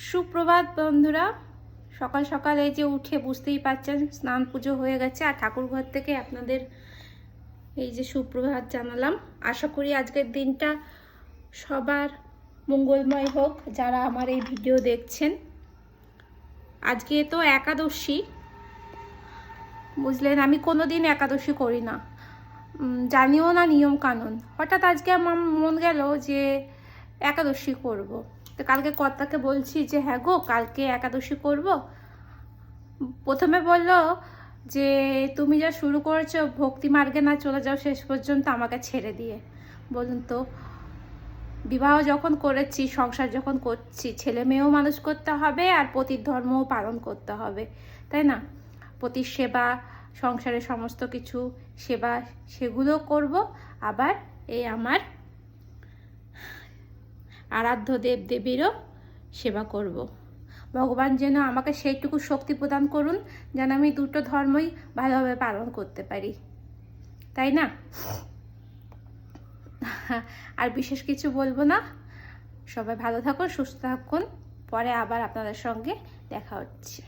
সুপ্রভাত বন্ধুরা। সকাল সকাল এই যে উঠে বুঝতেই পারছেন স্নান পুজো হয়ে গেছে, আর ঠাকুর ঘর থেকে আপনাদের এই যে সুপ্রভাত জানালাম। আশা করি আজকের দিনটা সবার মঙ্গলময় হোক যারা আমার এই ভিডিও দেখছেন। আজকে তো একাদশী, বুঝলেন, আমি কোনোদিন একাদশী করি না, জানিও না নিয়ম কানুন। হঠাৎ আজকে আমার মন গেল যে একাদশী করব। তো কালকে কর্তাকে বলছি যে হ্যাঁ গো, কালকে একাদশী করব। প্রথমে বলল যে তুমি যা শুরু করেছো ভক্তি মার্গে না চলে যাও শেষ পর্যন্ত আমাকে ছেড়ে দিয়ে। বলুন তো, বিবাহ যখন করেছি, সংসার যখন করছি, ছেলে মেয়েও মানুষ করতে হবে আর পতির ধর্মও পালন করতে হবে, তাই না? পতির সেবা, সংসারের সমস্ত কিছু সেবা, সেগুলো করব। আবার এই আমার আরাধ্য দেব দেবীরও সেবা করব। ভগবান যেন আমাকে সেইটুকু শক্তি প্রদান করুন যেন আমি দুটো ধর্মই ভালোভাবে পালন করতে পারি, তাই না? আর বিশেষ কিছু বলবো না। সবাই ভালো থাকুন, সুস্থ থাকুন। পরে আবার আপনাদের সঙ্গে দেখা হচ্ছে।